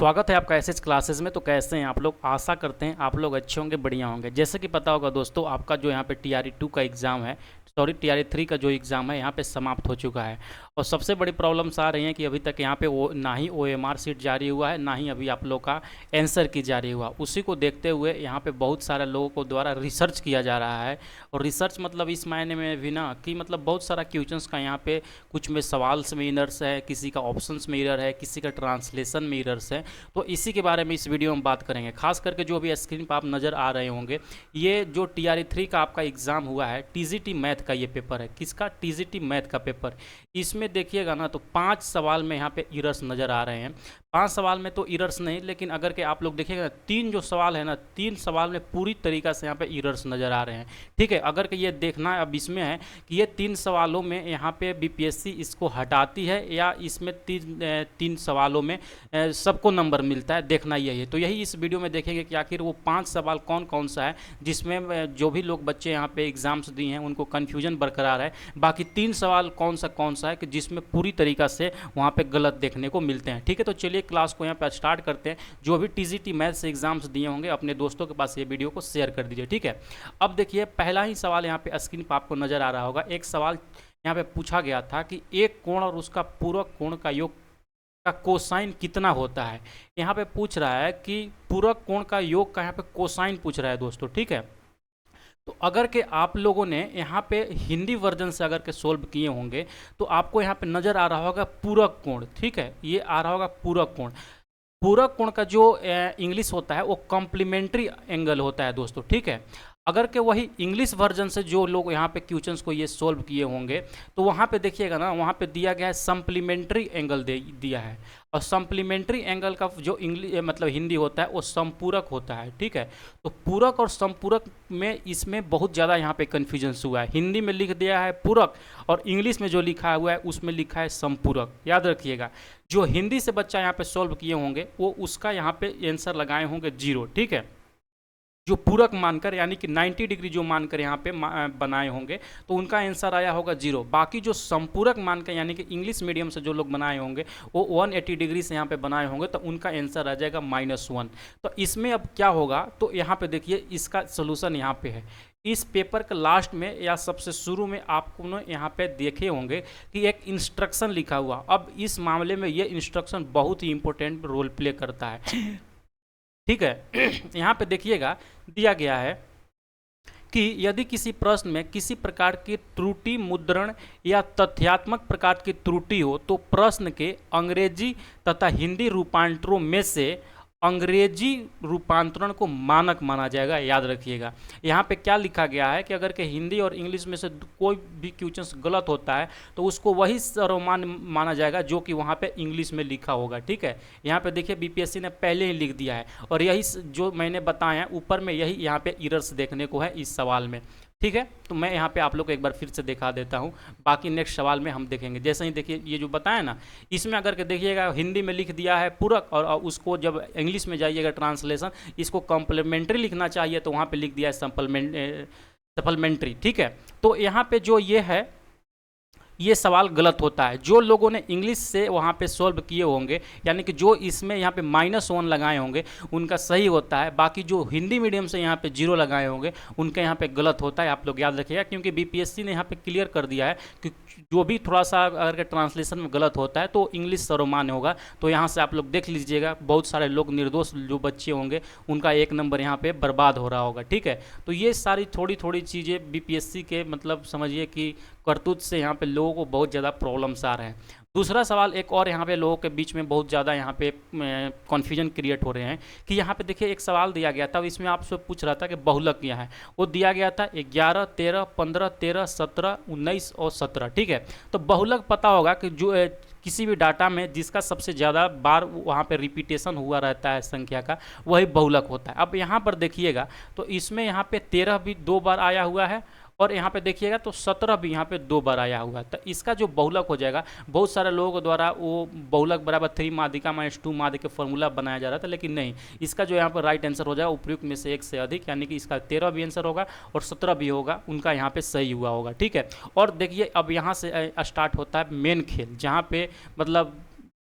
स्वागत है आपका एसएच क्लासेस में। तो कैसे हैं आप लोग? आशा करते हैं आप लोग अच्छे होंगे, बढ़िया होंगे। जैसे कि पता होगा दोस्तों, आपका जो यहाँ पे टीआरई 2 का एग्ज़ाम है, सॉरी टीआरई 3 का जो एग्ज़ाम है यहाँ पे समाप्त हो चुका है। और सबसे बड़ी प्रॉब्लम्स आ रही हैं कि अभी तक यहाँ पे वो ना ही ओएमआर सीट जारी हुआ है, ना ही अभी आप लोग का आंसर की जारी हुआ। उसी को देखते हुए यहाँ पे बहुत सारे लोगों को द्वारा रिसर्च किया जा रहा है। और रिसर्च मतलब इस मायने में भी ना कि मतलब बहुत सारा क्वेश्चंस का यहाँ पे कुछ में सवाल्स में एरर्स है, किसी का ऑप्शंस में एरर है, किसी का ट्रांसलेशन में एरर्स है। तो इसी के बारे में इस वीडियो में बात करेंगे। खास करके जो भी स्क्रीन पर आप नज़र आ रहे होंगे, ये जो टीआरई 3 का आपका एग्ज़ाम हुआ है, टीजीटी मैथ का ये पेपर है। किसका? टीजीटी मैथ का पेपर। इसमें देखिएगा ना तो 5 सवाल में यहाँ पे एरर्स नज़र आ रहे हैं। 5 सवाल में तो एरर्स नहीं, लेकिन अगर के आप लोग देखिएगा 3 जो सवाल है ना, 3 सवाल में पूरी तरीक़ा से यहाँ पे एरर्स नज़र आ रहे हैं। ठीक है, अगर के ये देखना अब इसमें है कि ये 3 सवालों में यहाँ पे बीपीएससी इसको हटाती है या इसमें 3 सवालों में सबको नंबर मिलता है, देखना यही है। तो यही इस वीडियो में देखेंगे कि आखिर वो 5 सवाल कौन कौन सा है जिसमें जो भी लोग बच्चे यहाँ पे एग्ज़ाम्स दिए हैं उनको कन्फ्यूजन बरकरार है। बाकी 3 सवाल कौन सा है कि जिसमें पूरी तरीक़ा से वहाँ पे गलत देखने को मिलते हैं। ठीक है, तो चलिए क्लास को यहाँ पे स्टार्ट करते हैं। जो भी टीजीटी मैथ से एग्जाम्स दिए होंगे अपने दोस्तों के पास ये वीडियो को शेयर कर दीजिए। ठीक है, अब देखिए पहला ही सवाल यहाँ पे स्क्रीन पर आपको नज़र आ रहा होगा। एक सवाल यहाँ पे पूछा गया था कि एक कोण और उसका पूरक कोण का योग का कोसाइन कितना होता है। यहाँ पे पूछ रहा है कि पूरक कोण का योग का यहाँ पे कोसाइन पूछ रहा है दोस्तों। ठीक है, तो अगर के आप लोगों ने यहाँ पे हिंदी वर्जन से अगर के सोल्व किए होंगे तो आपको यहाँ पे नज़र आ रहा होगा पूरक कोण। ठीक है, ये आ रहा होगा पूरक कोण। पूरक कोण का जो इंग्लिश होता है वो कॉम्प्लीमेंट्री एंगल होता है दोस्तों। ठीक है, अगर के वही इंग्लिश वर्जन से जो लोग यहाँ पे क्वेश्चंस को ये सोल्व किए होंगे तो वहाँ पे देखिएगा ना, वहाँ पे दिया गया है सप्लीमेंट्री एंगल दिया है। और सप्लीमेंट्री एंगल का जो इंग्लिश मतलब हिंदी होता है वो संपूरक होता है। ठीक है, तो पूरक और संपूरक में इसमें बहुत ज़्यादा यहाँ पे कन्फ्यूजन हुआ है। हिंदी में लिख दिया है पूरक और इंग्लिश में जो लिखा हुआ है उसमें लिखा है संपूरक। याद रखिएगा, जो हिंदी से बच्चा यहाँ पे सॉल्व किए होंगे वो उसका यहाँ पे आंसर लगाए होंगे 0। ठीक है, जो पूरक मानकर यानी कि 90 डिग्री जो मानकर यहाँ पे बनाए होंगे तो उनका आंसर आया होगा 0। बाकी जो संपूरक मानकर यानी कि इंग्लिश मीडियम से जो लोग बनाए होंगे वो 180 डिग्री से यहाँ पे बनाए होंगे तो उनका आंसर आ जाएगा -1। तो इसमें अब क्या होगा, तो यहाँ पे देखिए इसका सोल्यूशन यहाँ पे है। इस पेपर के लास्ट में या सबसे शुरू में आपको यहाँ पे देखे होंगे कि एक इंस्ट्रक्शन लिखा हुआ। अब इस मामले में ये इंस्ट्रक्शन बहुत ही इंपॉर्टेंट रोल प्ले करता है। ठीक है, यहाँ पे देखिएगा दिया गया है कि यदि किसी प्रश्न में किसी प्रकार की त्रुटि मुद्रण या तथ्यात्मक प्रकार की त्रुटि हो तो प्रश्न के अंग्रेजी तथा हिंदी रूपांतरों में से अंग्रेजी रूपांतरण को मानक माना जाएगा। याद रखिएगा, यहाँ पे क्या लिखा गया है कि अगर के हिंदी और इंग्लिश में से कोई भी क्वेश्चन गलत होता है तो उसको वही सर्वमान्य माना जाएगा जो कि वहाँ पे इंग्लिश में लिखा होगा। ठीक है, यहाँ पे देखिए बीपीएससी ने पहले ही लिख दिया है और यही जो मैंने बताया ऊपर में यही यहाँ पे एरर्स देखने को है इस सवाल में। ठीक है, तो मैं यहाँ पे आप लोग को एक बार फिर से दिखा देता हूँ, बाकी नेक्स्ट सवाल में हम देखेंगे। जैसे ही देखिए ये जो बताया ना, इसमें अगर के देखिएगा हिंदी में लिख दिया है पूरक और उसको जब इंग्लिश में जाइएगा ट्रांसलेशन इसको कॉम्प्लीमेंट्री लिखना चाहिए तो वहाँ पे लिख दिया है सप्लीमेंट्री। ठीक है, तो यहाँ पे जो ये है ये सवाल गलत होता है। जो लोगों ने इंग्लिश से वहाँ पे सॉल्व किए होंगे यानी कि जो इसमें यहाँ पे -1 लगाए होंगे उनका सही होता है। बाकी जो हिंदी मीडियम से यहाँ पे 0 लगाए होंगे उनका यहाँ पे गलत होता है। आप लोग याद रखिएगा, क्योंकि बीपीएससी ने यहाँ पे क्लियर कर दिया है कि जो भी थोड़ा सा अगर ट्रांसलेशन में गलत होता है तो इंग्लिश सर्वमान्य होगा। तो यहाँ से आप लोग देख लीजिएगा, बहुत सारे लोग निर्दोष जो बच्चे होंगे उनका 1 नंबर यहाँ पे बर्बाद हो रहा होगा। ठीक है, तो ये सारी थोड़ी थोड़ी चीज़ें बीपीएससी के मतलब समझिए कि करतूत से यहाँ पे लोगों को बहुत ज़्यादा प्रॉब्लम्स आ रहे हैं। दूसरा सवाल एक और यहाँ पे लोगों के बीच में बहुत ज़्यादा यहाँ पे कन्फ्यूजन क्रिएट हो रहे हैं कि यहाँ पे देखिए एक सवाल दिया गया था, इसमें आपसे पूछ रहा था कि बहुलक क्या है। वो दिया गया था 11, 13, 15, 13, 17, 19 और 17। ठीक है, तो बहुलक पता होगा कि जो किसी भी डाटा में जिसका सबसे ज़्यादा बार वहाँ पे रिपीटेशन हुआ रहता है संख्या का, वही बहुलक होता है। अब यहाँ पर देखिएगा तो इसमें यहाँ पे 13 भी 2 बार आया हुआ है और यहाँ पे देखिएगा तो 17 भी यहाँ पे 2 बार आया हुआ है। तो इसका जो बहुलक हो जाएगा, बहुत सारे लोगों द्वारा वो बहुलक बराबर 3 माध्यिका -2 माध्य के फॉर्मूला बनाया जा रहा था, लेकिन नहीं, इसका जो यहाँ पर राइट आंसर हो जाएगा उपयुक्त में से 1 से अधिक, यानी कि इसका 13 भी आंसर होगा और 17 भी होगा, उनका यहाँ पे सही हुआ होगा। ठीक है, और देखिए अब यहाँ से स्टार्ट होता है मेन खेल, जहाँ पे मतलब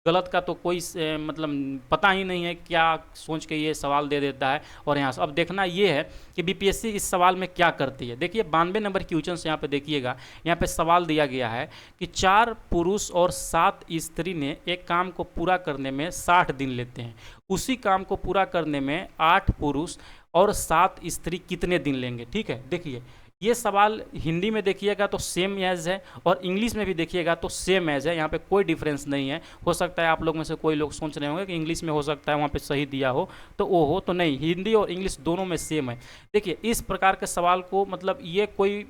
गलत का तो कोई मतलब पता ही नहीं है, क्या सोच के ये सवाल दे देता है। और यहाँ से अब देखना ये है कि बीपीएससी इस सवाल में क्या करती है। देखिए 92 नंबर क्वेश्चन से यहाँ पे देखिएगा, यहाँ पे सवाल दिया गया है कि 4 पुरुष और 7 स्त्री ने एक काम को पूरा करने में 60 दिन लेते हैं, उसी काम को पूरा करने में 8 पुरुष और 7 स्त्री कितने दिन लेंगे। ठीक है, देखिए ये सवाल हिंदी में देखिएगा तो सेम एज है, और इंग्लिश में भी देखिएगा तो सेम एज है, यहाँ पे कोई डिफरेंस नहीं है। हो सकता है आप लोग में से कोई लोग सोच रहे होंगे कि इंग्लिश में हो सकता है वहाँ पे सही दिया हो तो वो हो, तो नहीं, हिंदी और इंग्लिश दोनों में सेम है। देखिए इस प्रकार के सवाल को मतलब ये कोई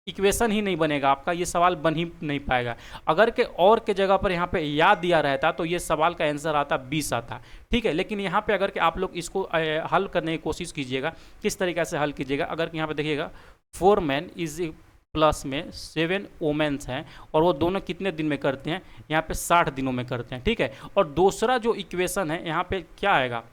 इक्वेशन ही नहीं बनेगा आपका, ये सवाल बन ही नहीं पाएगा। अगर के और के जगह पर यहाँ पे याद दिया रहता तो ये सवाल का आंसर आता 20 आता। ठीक है, लेकिन यहाँ पे अगर कि आप लोग इसको हल करने की कोशिश कीजिएगा, किस तरीके से हल कीजिएगा। अगर यहाँ पे देखिएगा 4 मैन इज प्लस में 7 वोमेन्स हैं, और वो दोनों कितने दिन में करते हैं, यहाँ पे 60 दिनों में करते हैं। ठीक है, और दूसरा जो इक्वेशन है यहाँ पे क्या आएगा,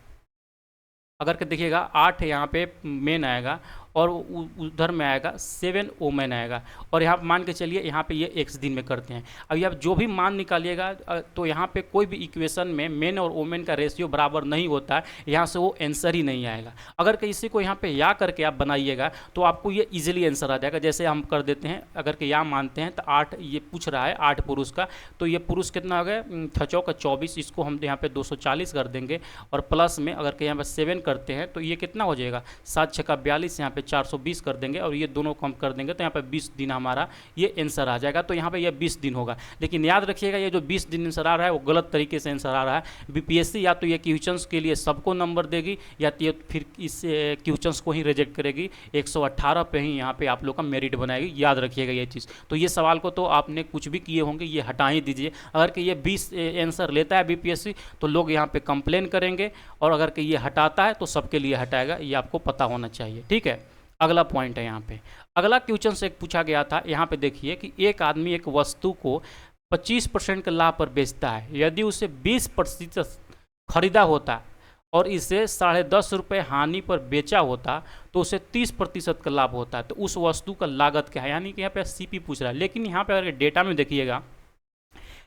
अगर के देखिएगा 8 यहाँ पे मेन आएगा और उधर में आएगा 7 वोमेन आएगा, और यहाँ मान के चलिए यहाँ पे ये x दिन में करते हैं। अब आप जो भी मान निकालिएगा तो यहाँ पे कोई भी इक्वेशन में मेन और वोमेन का रेशियो बराबर नहीं होता है, यहाँ से वो आंसर ही नहीं आएगा। अगर कि इसी को यहाँ पे या करके आप बनाइएगा तो आपको ये इजीली आंसर आ जाएगा। जैसे हम कर देते हैं, अगर कि या मानते हैं तो 8, ये पूछ रहा है 8 पुरुष का, तो ये पुरुष कितना हो गया, 6 का 24, इसको हम यहाँ पे 240 कर देंगे, और प्लस में अगर कि यहाँ पे 7 करते हैं तो ये कितना हो जाएगा, 7 6 का 42, यहाँ पे 420 कर देंगे, और ये दोनों कम कर देंगे तो यहाँ पे 20 दिन हमारा ये आंसर आ जाएगा। तो यहाँ पे ये 20 दिन होगा। लेकिन याद रखिएगा ये जो 20 दिन आंसर आ रहा है वो गलत तरीके से आंसर आ रहा है। बीपीएससी या तो ये क्वेश्चंस के लिए सबको नंबर देगी, या तो फिर इस क्वेश्चंस को ही रिजेक्ट करेगी, 118 पे ही यहाँ पे आप लोग का मेरिट बनाएगी। याद रखिएगा ये चीज़। तो ये सवाल को तो आपने कुछ भी किए होंगे ये हटा ही दीजिए। अगर कि ये 20 आंसर लेता है बीपीएससी तो लोग यहाँ पे कंप्लेन करेंगे, और अगर कि ये हटाता है तो सबके लिए हटाएगा, ये आपको पता होना चाहिए। ठीक है, अगला पॉइंट है यहाँ पे। अगला क्वेश्चन से पूछा गया था, यहाँ पे देखिए कि एक आदमी एक वस्तु को 25% के लाभ पर बेचता है, यदि उसे 20% खरीदा होता और इसे 10.5 रुपये हानि पर बेचा होता तो उसे 30% का लाभ होता है, तो उस वस्तु का लागत क्या है। यानी कि यहाँ पे सीपी पूछ रहा है, लेकिन यहाँ पे अगर डेटा में देखिएगा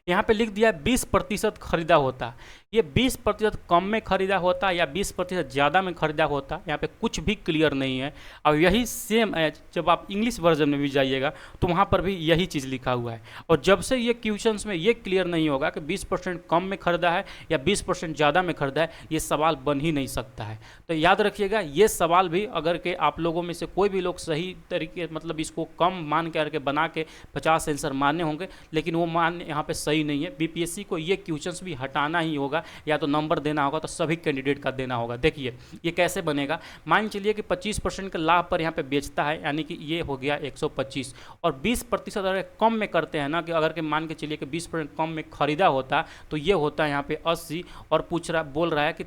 यहाँ पे लिख दिया 20% खरीदा होता। ये 20% कम में खरीदा होता या 20% ज़्यादा में खरीदा होता, यहाँ पे कुछ भी क्लियर नहीं है। और यही सेम है जब आप इंग्लिश वर्जन में भी जाइएगा तो वहाँ पर भी यही चीज़ लिखा हुआ है। और जब से ये क्वेश्चंस में ये क्लियर नहीं होगा कि 20% कम में खरीदा है या 20% ज़्यादा में खरीदा है, ये सवाल बन ही नहीं सकता है। तो याद रखिएगा ये सवाल भी अगर के आप लोगों में से कोई भी लोग सही तरीके मतलब इसको कम मान करके बना के 50 आंसर मानने होंगे, लेकिन वो मान यहाँ पे सही नहीं है। बीपीएससी को ये क्वेश्चंस भी हटाना ही होगा, या तो नंबर देना होगा तो सभी कैंडिडेट का देना होगा। देखिए ये कैसे बनेगा, मान चलिए कि 25% के लाभ पर यहाँ पे बेचता है, यानी कि ये हो गया 125, और 20% अगर कम में करते हैं ना, कि अगर के मान के चलिए कि 20% कम में खरीदा होता तो ये होता है यहाँ पे 80, और बोल रहा है कि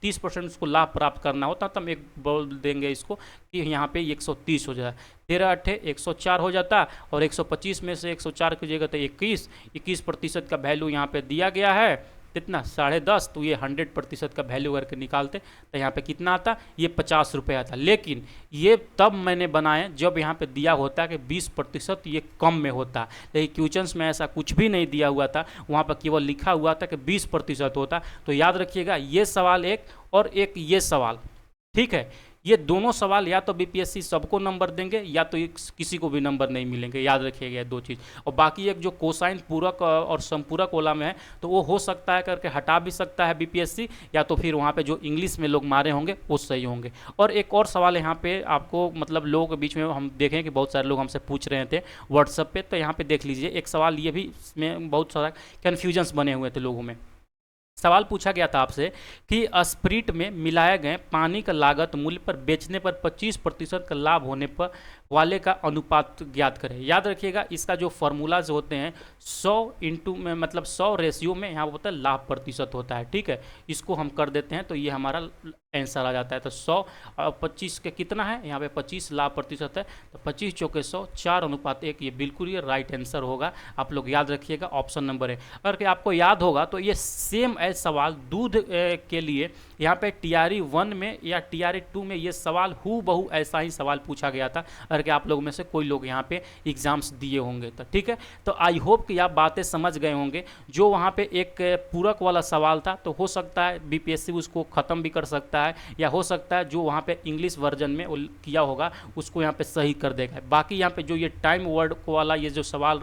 30% उसको लाभ प्राप्त करना होता, तो हम एक बोल देंगे इसको कि यहाँ पे 130 हो जाए, 13 8 104 हो जाता, और 125 में से 104 कीजिएगा तो 21% का वैल्यू यहाँ पे दिया गया है, कितना 10.5, तो ये 100% का वैल्यू करके निकालते तो यहाँ पे कितना आता, ये 50 रुपये आता। लेकिन ये तब मैंने बनाए जब यहाँ पे दिया होता कि 20% ये कम में होता, लेकिन क्वेश्चंस में ऐसा कुछ भी नहीं दिया हुआ था, वहाँ पर केवल लिखा हुआ था कि 20% होता। तो याद रखिएगा ये सवाल एक और एक ये सवाल, ठीक है, ये दोनों सवाल या तो बीपीएससी सबको नंबर देंगे या तो किसी को भी नंबर नहीं मिलेंगे। याद रखिएगा दो चीज़। और बाकी एक जो कोसाइन पूरक और संपूरक वाला में है तो वो हो सकता है करके हटा भी सकता है बीपीएससी, या तो फिर वहाँ पे जो इंग्लिश में लोग मारे होंगे वो सही होंगे। और एक और सवाल यहाँ पे आपको मतलब लोगों के बीच में हम देखें कि बहुत सारे लोग हमसे पूछ रहे थे व्हाट्सएप पे, तो यहाँ पे देख लीजिए एक सवाल, ये भी इसमें बहुत सारा कन्फ्यूजन्स बने हुए थे लोगों में। सवाल पूछा गया था आपसे कि स्प्रिट में मिलाए गए पानी का लागत मूल्य पर बेचने पर 25% का लाभ होने पर वाले का अनुपात ज्ञात करें। याद रखिएगा इसका जो फार्मूलाज होते हैं 100 इंटू में मतलब 100 रेशियो में यहाँ होता है लाभ प्रतिशत होता है। ठीक है, इसको हम कर देते हैं तो ये हमारा आंसर आ जाता है। तो 100 और 25 के कितना है, यहाँ पे 25 लाभ प्रतिशत है, तो 25 चौके 100 4:1, ये बिल्कुल ये राइट आंसर होगा। आप लोग याद रखिएगा ऑप्शन नंबर है। अगर कि आपको याद होगा तो ये सेम एज सवाल दूध के लिए यहाँ पे TRE 1 में या TRE 2 में ये सवाल हूबहू ऐसा ही सवाल पूछा गया था। भर के आप लोगों में से कोई लोग यहाँ पे एग्ज़ाम्स दिए होंगे। तो ठीक है, तो आई होप कि आप बातें समझ गए होंगे। जो वहाँ पे एक पूरक वाला सवाल था, तो हो सकता है बीपीएससी उसको ख़त्म भी कर सकता है, या हो सकता है जो वहाँ पे इंग्लिश वर्जन में किया होगा उसको यहाँ पे सही कर देगा। बाकी यहाँ पे जो ये टाइम वर्ड वाला ये जो सवाल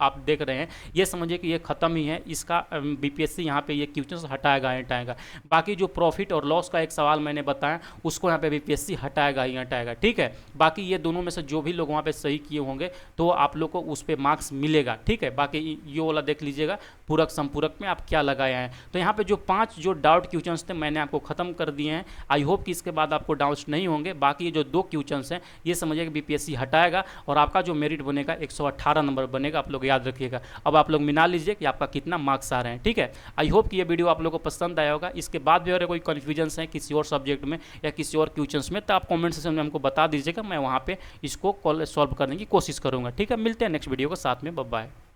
आप देख रहे हैं, ये समझिए कि ये ख़त्म ही है। इसका बीपीएससी यहाँ पे ये क्वेश्चन हटाएगा ही हटाएगा। बाकी जो प्रॉफिट और लॉस का एक सवाल मैंने बताया, उसको यहाँ पे बीपीएससी हटाएगा ही हटाएगा। ठीक है, बाकी ये दोनों में से जो भी लोग वहाँ पे सही किए होंगे तो आप लोग को उस पर मार्क्स मिलेगा। ठीक है, बाकी ये वाला देख लीजिएगा पूरक संपूरक में आप क्या लगाए हैं। तो यहाँ पे जो 5 जो डाउट क्वेश्चंस थे मैंने आपको ख़त्म कर दिए हैं। आई होप कि इसके बाद आपको डाउट्स नहीं होंगे। बाकी ये जो 2 क्वेश्चंस हैं ये समझिए कि बीपीएससी हटाएगा और आपका जो मेरिट बनेगा 118 नंबर बनेगा। आप लोग याद रखिएगा। अब आप लोग मिला लीजिए कि आपका कितना मार्क्स आ रहे हैं। ठीक है, आई होप कि ये वीडियो आप लोगों को पसंद आया होगा। इसके बाद भी अगर कोई कन्फ्यूजन्स है किसी और सब्जेक्ट में या किसी और क्वेश्चंस में, तो आप कमेंट सेक्शन में हमको बता दीजिएगा। मैं वहाँ पे इसको सॉल्व करने की कोशिश करूँगा। ठीक है, मिलते हैं नेक्स्ट वीडियो के साथ में। Bye bye.